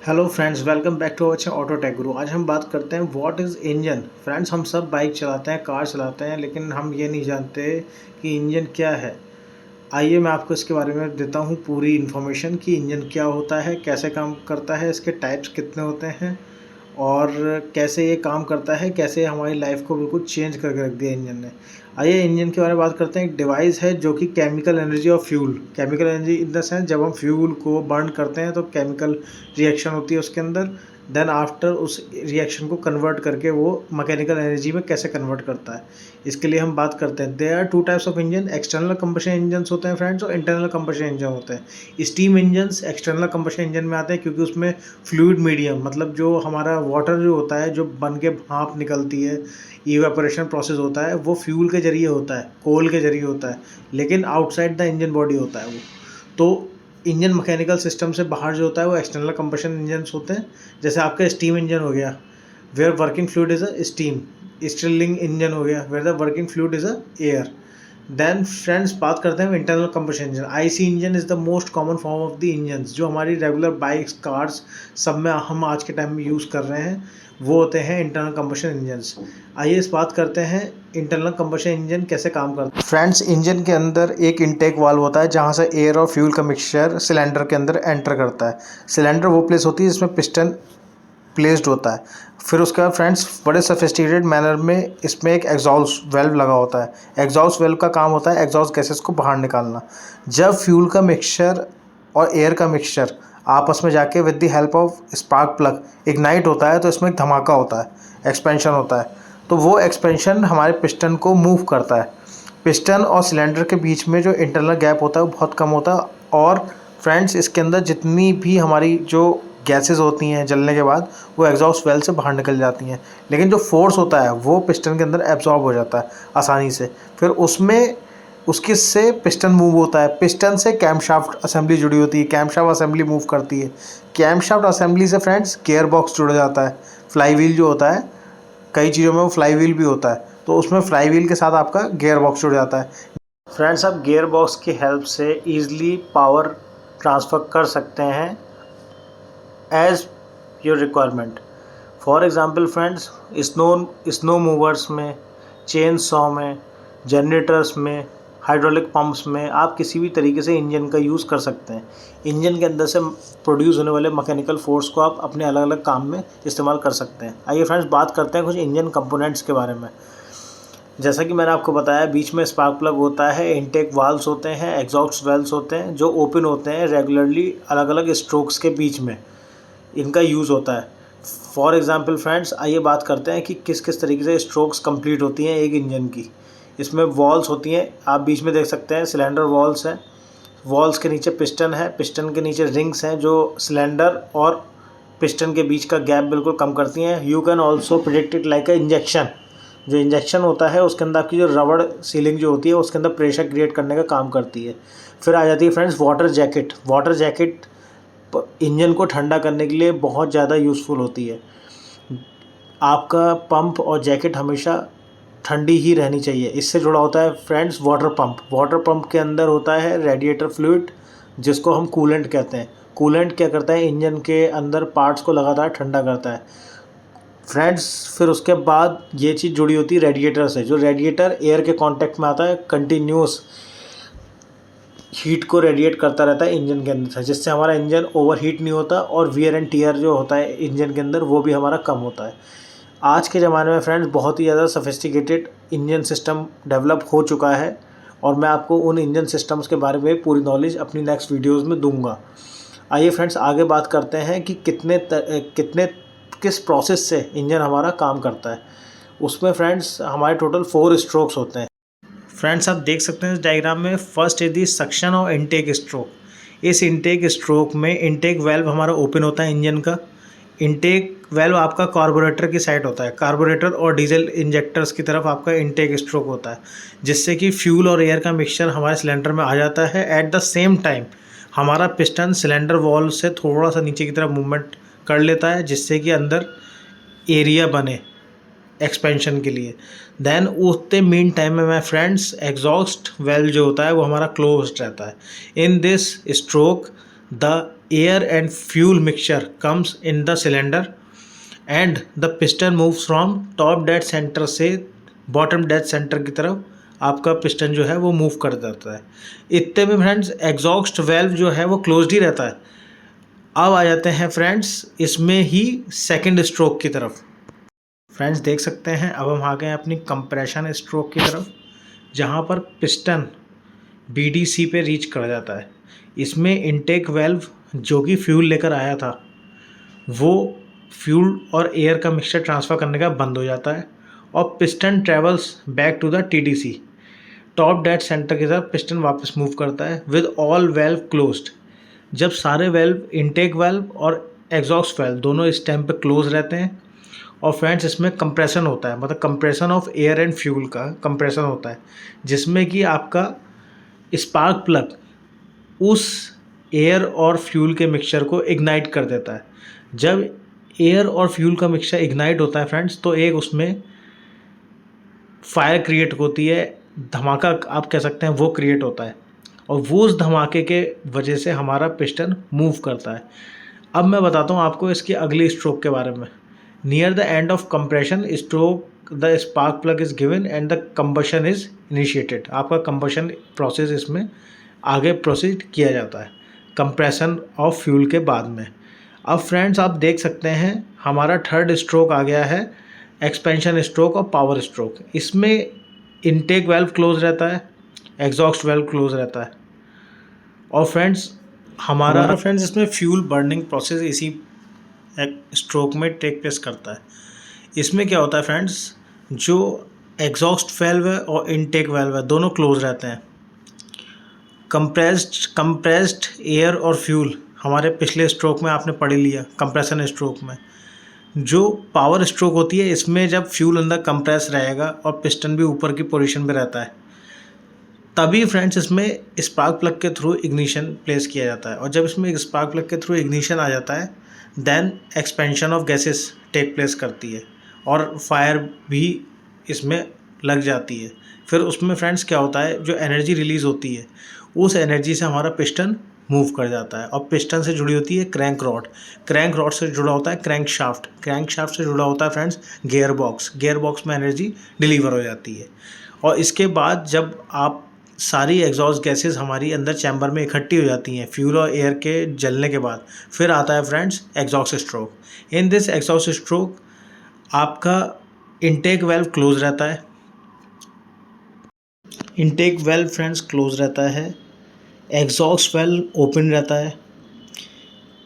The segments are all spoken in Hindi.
Hello friends, welcome back to our auto tech guru. आज हम बात करते हैं व्हाट इज़ इंजन। फ्रेंड्स, हम सब बाइक चलाते हैं, कार चलाते हैं, लेकिन हम ये नहीं जानते कि इंजन क्या है। आइए मैं आपको इसके बारे में देता हूँ पूरी इन्फॉर्मेशन कि इंजन क्या होता है, कैसे काम करता है, इसके टाइप्स कितने होते हैं और कैसे ये काम करता है, कैसे हमारी लाइफ को बिल्कुल चेंज करके रख दिया इंजन ने। आइए इंजन के बारे में बात करते हैं। एक डिवाइस है जो कि केमिकल एनर्जी और fuel, chemical energy in the sense जब हम फ्यूल को बर्न करते हैं तो केमिकल रिएक्शन होती है उसके अंदर। देन आफ्टर उस रिएक्शन को कन्वर्ट करके वो मैकेनिकल एनर्जी में कैसे कन्वर्ट करता है, इसके लिए हम बात करते हैं। There are two types of engine, external combustion engine होते हैं फ्रेंड्स और इंटरनल कंबशन इंजन होते हैं। Steam engines external combustion engine में आते हैं क्योंकि उसमें फ्लूइड मीडियम, मतलब जो हमारा वाटर जो होता है, जो बन के भाप निकलती है, इवेपोरेशन प्रोसेस होता है, वो फ्यूल के जरिए होता है, कोल के जरिए होता है, लेकिन आउटसाइड द इंजन बॉडी होता है वो। तो इंजन मैकेनिकल सिस्टम से बाहर जो होता है वो एक्सटर्नल कंबशन इंजन होते हैं। जैसे आपका स्टीम इंजन हो गया, where working fluid is a steam. Stirling engine हो गया, where the working fluid is a air. Then friends बात करते हैं internal combustion engine. IC engine is the most common form of the engines, जो हमारी रेगुलर बाइक्स, कार्स सब में हम आज के टाइम में यूज़ कर रहे हैं, वो होते हैं इंटरनल कंबशन इंजन्स। आइए इस बात करते हैं इंटरनल कंबशन इंजन कैसे काम करता है। फ्रेंड्स, इंजन के अंदर एक इनटेक वाल्व होता है जहाँ से एयर और फ्यूल का मिक्सचर सिलेंडर के अंदर एंटर करता है। सिलेंडर वो प्लेस होती है जिसमें पिस्टन प्लेस्ड होता है। फिर उसके बाद फ्रेंड्स बड़े सफिस्टिकेटेड मैनर में इसमें एक एग्जॉस्ट वेल्व लगा होता है। एग्जॉस्ट वेल्व का काम होता है एग्जॉस्ट गैसेस को बाहर निकालना। जब फ्यूल का मिक्सचर और एयर का मिक्सचर आपस में जाके with the help of spark plug ignite होता है तो इसमें एक धमाका होता है, एक्सपेंशन होता है। तो वो एक्सपेंशन हमारे पिस्टन को मूव करता है। पिस्टन और सिलेंडर के बीच में जो इंटरनल गैप होता है वो बहुत कम होता है। और फ्रेंड्स इसके अंदर जितनी भी हमारी जो गैसेस होती हैं जलने के बाद वो एग्जॉस्ट वेल से बाहर निकल जाती हैं, लेकिन जो फोर्स होता है वो पिस्टन के अंदर एब्जॉर्ब हो जाता है आसानी से। फिर उसमें उसके से पिस्टन मूव होता है। पिस्टन से कैमशाफ्ट असेंबली जुड़ी होती है, कैमशाफ्ट असेंबली मूव करती है। कैमशाफ्ट असेंबली से फ्रेंड्स गियर बॉक्स जुड़ जाता है। फ्लाई व्हील जो होता है, कई चीज़ों में वो फ्लाई व्हील भी होता है, तो उसमें फ्लाई व्हील के साथ आपका गियर बॉक्स जुड़ जाता है। फ्रेंड्स, आप गियर बॉक्स की हेल्प से ईजिली पावर ट्रांसफ़र कर सकते हैं as your requirement. For example friends, snow movers में, चेन सॉ में, जनरेटर्स में, हाइड्रोलिक पंप्स में आप किसी भी तरीके से इंजन का यूज़ कर सकते हैं। इंजन के अंदर से प्रोड्यूस होने वाले मैकेनिकल फोर्स को आप अपने अलग अलग काम में इस्तेमाल कर सकते हैं। आइए फ्रेंड्स बात करते हैं कुछ इंजन कंपोनेंट्स के बारे में। जैसा कि मैंने आपको बताया, बीच में स्पार्क प्लग होता है, इनटेक वाल्व्स होते हैं, एग्जॉस्ट वेल्व्स होते हैं जो ओपन होते हैं रेगुलरली अलग अलग स्ट्रोक्स के बीच में, इनका यूज़ होता है। फॉर एग्ज़ाम्पल फ्रेंड्स, आइए बात करते हैं कि किस किस तरीके से स्ट्रोक्स कंप्लीट होती हैं एक इंजन की। इसमें वॉल्स होती हैं, आप बीच में देख सकते हैं सिलेंडर वॉल्स हैं। वॉल्स के नीचे पिस्टन है, पिस्टन के नीचे रिंग्स हैं जो सिलेंडर और पिस्टन के बीच का गैप बिल्कुल कम करती हैं। You can also predict it like a injection. जो इंजेक्शन होता है उसके अंदर आपकी जो रबड़ सीलिंग जो होती है उसके अंदर प्रेशर क्रिएट करने का काम करती है। फिर आ जाती है friends water jacket. Water jacket engine को ठंडा करने के लिए बहुत ज़्यादा यूज़फुल होती है। आपका पंप और जैकेट हमेशा ठंडी ही रहनी चाहिए। इससे जुड़ा होता है friends water pump. Water pump के अंदर होता है रेडिएटर फ्लूइड, जिसको हम कूलेंट कहते हैं। कूलेंट क्या करता है, इंजन के अंदर पार्ट्स को लगातार ठंडा करता है फ्रेंड्स। फिर उसके बाद ये चीज़ जुड़ी होती है रेडिएटर से। जो रेडिएटर एयर के कांटेक्ट में आता है, कंटिन्यूस हीट को रेडिएट करता रहता है इंजन के अंदर से, जिससे हमारा इंजन ओवर हीट नहीं होता और वियर एंड टीयर जो होता है इंजन के अंदर वो भी हमारा कम होता है। आज के ज़माने में फ्रेंड्स बहुत ही ज़्यादा सोफिस्टिकेटेड इंजन सिस्टम डेवलप हो चुका है और मैं आपको उन इंजन सिस्टम्स के बारे में पूरी नॉलेज अपनी नेक्स्ट वीडियोज़ में दूंगा। आइए फ्रेंड्स आगे बात करते हैं कि किस प्रोसेस से इंजन हमारा काम करता है। उसमें फ्रेंड्स हमारे टोटल 4 स्ट्रोक्स होते हैं। फ्रेंड्स, आप देख सकते हैं इस डायग्राम में, फर्स्ट इज दी सक्शन और इनटेक स्ट्रोक। इस इनटेक स्ट्रोक में इनटेक वेल्व हमारा ओपन होता है इंजन का। इनटेक वेल्व आपका कार्बोरेटर की साइड होता है। कार्बोरेटर और डीजल इंजेक्टर्स की तरफ आपका इनटेक स्ट्रोक होता है, जिससे कि फ्यूल और एयर का मिक्सचर हमारे सिलेंडर में आ जाता है। एट द सेम टाइम हमारा पिस्टन सिलेंडर वॉल से थोड़ा सा नीचे की तरफ मूवमेंट कर लेता है, जिससे कि अंदर एरिया बने एक्सपेंशन के लिए। देन उतने मीन टाइम में फ्रेंड्स एग्जॉस्ट वेल्व जो होता है वो हमारा क्लोज्ड रहता है। In this stroke the air and fuel mixture comes in the cylinder and the piston moves from top dead center से bottom dead center की तरफ आपका पिस्टन जो है वो मूव कर जाता है। इतने में फ्रेंड्स एग्जॉस्ट वेल्व जो है वो क्लोज्ड ही रहता है। अब आ जाते हैं फ्रेंड्स इसमें ही सेकंड स्ट्रोक की तरफ। फ्रेंड्स देख सकते हैं अब हम आ गए हैं अपनी कंप्रेशन स्ट्रोक की तरफ, जहाँ पर पिस्टन BDC पे रीच कर जाता है। इसमें इनटेक वेल्व जो कि फ्यूल लेकर आया था वो फ्यूल और एयर का मिक्सचर ट्रांसफ़र करने का बंद हो जाता है और piston travels back to the TDC, top dead centre की तरफ पिस्टन वापस मूव करता है विद ऑल वेल्व क्लोज्ड। जब सारे वेल्व इनटेक वेल्व और एग्जॉस्ट वेल्व दोनों इस टाइम पे क्लोज रहते हैं और फ्रेंड्स इसमें कंप्रेशन होता है, मतलब compression of air and fuel का कंप्रेशन होता है, जिसमें कि आपका स्पार्क प्लग उस एयर और फ्यूल के मिक्सचर को इग्नाइट कर देता है। जब एयर और फ्यूल का मिक्सचर इग्नाइट होता है फ्रेंड्स तो एक उसमें फायर क्रिएट होती है, धमाका आप कह सकते हैं वो क्रिएट होता है और वो उस धमाके के वजह से हमारा पिस्टन मूव करता है। अब मैं बताता हूँ आपको इसकी अगली स्ट्रोक के बारे में। Near the end of compression stroke the spark plug is given and the combustion is initiated. आपका कंबशन प्रोसेस इसमें आगे प्रोसीड किया जाता है कंप्रेशन ऑफ फ्यूल के बाद में। अब फ्रेंड्स आप देख सकते हैं हमारा थर्ड स्ट्रोक आ गया है, एक्सपेंशन स्ट्रोक और पावर स्ट्रोक। इसमें इनटेक वेल्व क्लोज रहता है, एग्जॉस्ट वेल्व क्लोज रहता है और फ्रेंड्स हमारा फ्रेंड्स इसमें फ्यूल बर्निंग प्रोसेस इसी स्ट्रोक में टेक प्लेस करता है। इसमें क्या होता है फ्रेंड्स, जो एग्जॉस्ट वेल्व है और इनटेक वेल्व है दोनों क्लोज रहते हैं। कंप्रेस्ड एयर और फ्यूल हमारे पिछले स्ट्रोक में आपने पढ़ लिया कंप्रेशन स्ट्रोक में। जो पावर स्ट्रोक होती है इसमें जब फ्यूल अंदर कंप्रेस रहेगा और पिस्टन भी ऊपर की पोजीशन पे रहता है तभी फ्रेंड्स इसमें स्पार्क प्लग के थ्रू इग्निशन प्लेस किया जाता है और जब इसमें स्पार्क प्लग के थ्रू इग्निशन आ जाता है then expansion of gases take place करती है और फायर भी इसमें लग जाती है। फिर उसमें फ्रेंड्स क्या होता है, जो एनर्जी रिलीज़ होती है उस एनर्जी से हमारा पिस्टन मूव कर जाता है और पिस्टन से जुड़ी होती है क्रैंक रॉड से जुड़ा होता है क्रैंक शाफ्ट से जुड़ा होता है फ्रेंड्स गियर बॉक्स में एनर्जी डिलीवर हो जाती है। और इसके बाद जब आप सारी एग्जॉस्ट गैसेस हमारी अंदर चैम्बर में इकट्ठी हो जाती हैं फ्यूल और एयर के जलने के बाद, फिर आता है friends exhaust stroke. In this exhaust stroke आपका इनटेक वेल्व क्लोज रहता है, इनटेक वेल्व फ्रेंड्स क्लोज रहता है, एग्जॉस्ट वेल्व ओपन रहता है,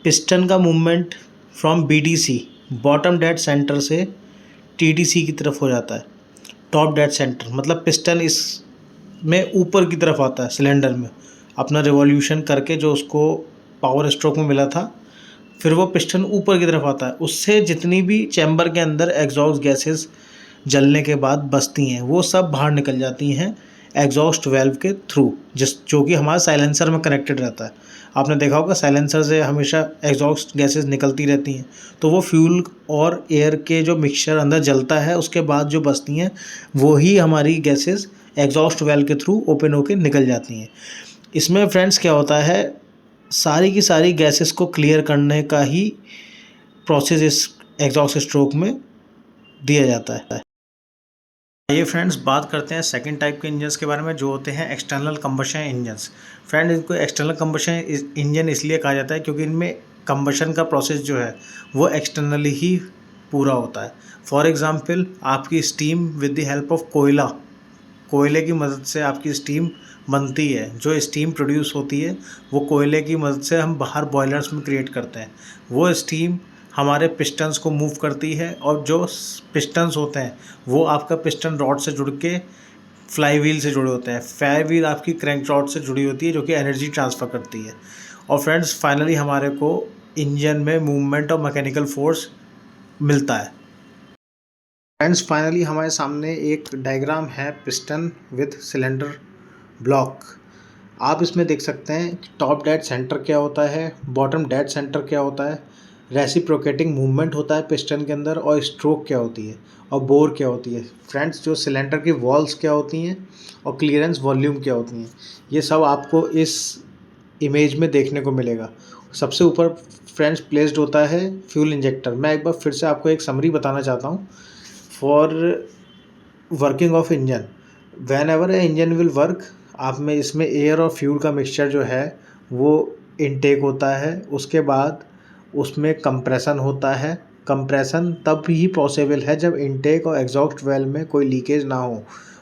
पिस्टन का movement from BDC bottom dead centre से TDC की तरफ हो जाता है। टॉप डेड सेंटर मतलब पिस्टन इस में ऊपर की तरफ आता है सिलेंडर में अपना रिवॉल्यूशन करके, जो उसको पावर स्ट्रोक में मिला था, फिर वो पिस्टन ऊपर की तरफ आता है। उससे जितनी भी चैम्बर के अंदर एग्जॉस्ट गैसेस जलने के बाद बचती हैं वो सब बाहर निकल जाती हैं एग्जॉस्ट वेल्व के थ्रू, जो कि हमारा साइलेंसर में कनेक्टेड रहता है। आपने देखा होगा साइलेंसर से हमेशा एग्जॉस्ट गैसेस निकलती रहती हैं, तो वो फ्यूल और एयर के जो मिक्सचर अंदर जलता है उसके बाद जो बचती हैं वो ही हमारी गैसेस एग्जॉस्ट वेल्व के थ्रू ओपन होकर निकल जाती हैं। इसमें फ्रेंड्स क्या होता है, सारी की सारी गैसेस को क्लियर करने का ही प्रोसेस इस एग्जॉस्ट स्ट्रोक में दिया जाता है। ये फ्रेंड्स बात करते हैं सेकंड टाइप के इंजन्स के बारे में, जो होते हैं एक्सटर्नल कंबशन इंजन्स। फ्रेंड इनको एक्सटर्नल कंबशन इंजन इसलिए कहा जाता है क्योंकि इनमें कंबशन का प्रोसेस जो है वो एक्सटर्नली ही पूरा होता है। फॉर एग्जांपल आपकी steam with the help of कोयले की मदद से आपकी स्टीम बनती है। जो स्टीम प्रोड्यूस होती है वो कोयले की मदद से हम बाहर बॉयलर्स में क्रिएट करते हैं। वो स्टीम हमारे पिस्टन्स को मूव करती है और जो पिस्टन्स होते हैं वो आपका पिस्टन रॉड से जुड़ के फ्लाई व्हील से जुड़े होते हैं। फ्लाई व्हील आपकी क्रैंक रॉड से जुड़ी होती है जो कि एनर्जी ट्रांसफ़र करती है। और फ्रेंड्स फाइनली हमारे को इंजन में मूवमेंट और मैकेनिकल फोर्स मिलता है। फ्रेंड्स फाइनली हमारे सामने एक डायग्राम है पिस्टन विद सिलेंडर ब्लॉक। आप इसमें देख सकते हैं टॉप डेड सेंटर क्या होता है, बॉटम डेड सेंटर क्या होता है, रेसिप्रोकेटिंग मूवमेंट होता है पिस्टन के अंदर, और स्ट्रोक क्या होती है और बोर क्या होती है। फ्रेंड्स जो सिलेंडर की वॉल्स क्या होती हैं और क्लियरेंस वॉल्यूम क्या होती हैं, ये सब आपको इस इमेज में देखने को मिलेगा। सबसे ऊपर फ्रेंड्स प्लेस्ड होता है फ्यूल इंजेक्टर। मैं एक बार फिर से आपको एक समरी बताना चाहता हूँ for working of engine. Van ever A engine will work, आप में इसमें एयर और फ्यूल का मिक्सचर जो है वो इनटेक होता है। उसके बाद उसमें कंप्रेशन होता है। कंप्रेशन तब ही पॉसिबल है जब इनटेक और एग्जॉस्ट वेल में कोई लीकेज ना हो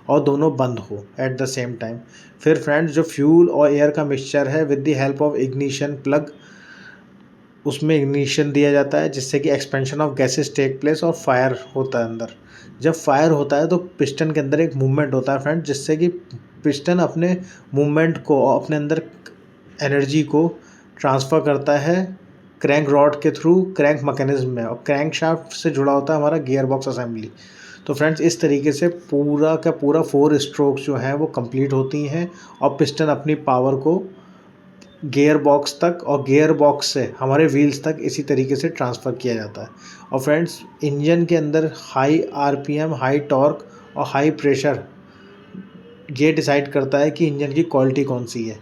और दोनों बंद हो एट द सेम टाइम। फिर फ्रेंड्स जो फ्यूल और एयर का मिक्सचर है with the help of ignition plug, उसमें इग्निशन दिया जाता है जिससे कि expansion of gases take place और फायर होता है अंदर। जब फायर होता है तो पिस्टन के अंदर एक मूवमेंट होता है फ्रेंड, जिससे कि पिस्टन अपने मूवमेंट को अपने अंदर एनर्जी को ट्रांसफ़र करता है क्रैंक रॉड के थ्रू क्रैंक मैकेनिज्म में, और क्रैंक शाफ्ट से जुड़ा होता है हमारा गियर बॉक्स असेंबली। तो फ्रेंड्स इस तरीके से पूरा का पूरा 4 स्ट्रोक्स जो हैं वो कंप्लीट होती हैं और पिस्टन अपनी पावर को गियर बॉक्स तक और गियर बॉक्स से हमारे व्हील्स तक इसी तरीके से ट्रांसफ़र किया जाता है। और फ्रेंड्स इंजन के अंदर हाई आरपीएम, हाई टॉर्क और हाई प्रेशर ये डिसाइड करता है कि इंजन की क्वालिटी कौन सी है।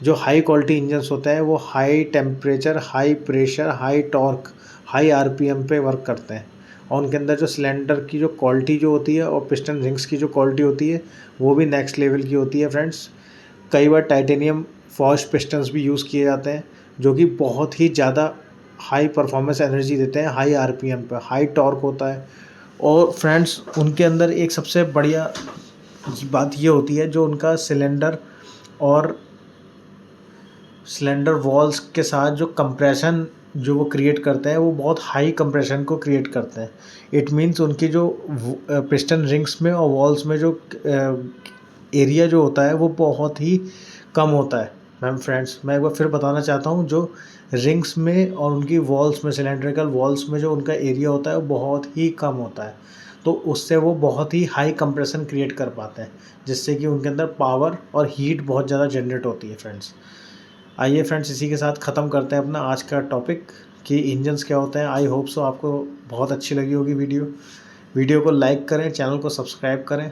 जो हाई क्वालिटी इंजन्स होते हैं वो high temperature, high pressure, high torque, high RPM पे वर्क करते हैं, और उनके अंदर जो सिलेंडर की जो क्वालिटी जो होती है और पिस्टन रिंग्स की जो क्वालिटी होती है वो भी नेक्स्ट लेवल की होती है फ्रेंड्स। कई बार टाइटेनियम फॉर्ज्ड पिस्टन्स भी यूज़ किए जाते हैं जो कि बहुत ही ज़्यादा हाई परफॉर्मेंस एनर्जी देते हैं, हाई आरपीएम पे, हाई टॉर्क होता है। और फ्रेंड्स उनके अंदर एक सबसे बढ़िया बात ये होती है जो उनका सिलेंडर और सिलेंडर वॉल्स के साथ जो कंप्रेशन जो वो क्रिएट करते हैं वो बहुत हाई कंप्रेशन को क्रिएट करते हैं। इट मीन्स उनकी जो पिस्टन रिंग्स में और वॉल्स में जो एरिया जो होता है वो बहुत ही कम होता है। मैम फ्रेंड्स मैं एक बार फिर बताना चाहता हूँ, जो रिंग्स में और उनकी वॉल्स में, सिलेंड्रिकल वॉल्स में जो उनका एरिया होता है वो बहुत ही कम होता है, तो उससे वो बहुत ही हाई कंप्रेशन क्रिएट कर पाते हैं जिससे कि उनके अंदर पावर और हीट बहुत ज़्यादा जनरेट होती है फ्रेंड्स। आइए फ्रेंड्स इसी के साथ ख़त्म करते हैं अपना आज का टॉपिक कि इंजन्स क्या होते हैं। आई होप सो आपको बहुत अच्छी लगी होगी वीडियो को लाइक करें, चैनल को सब्सक्राइब करें।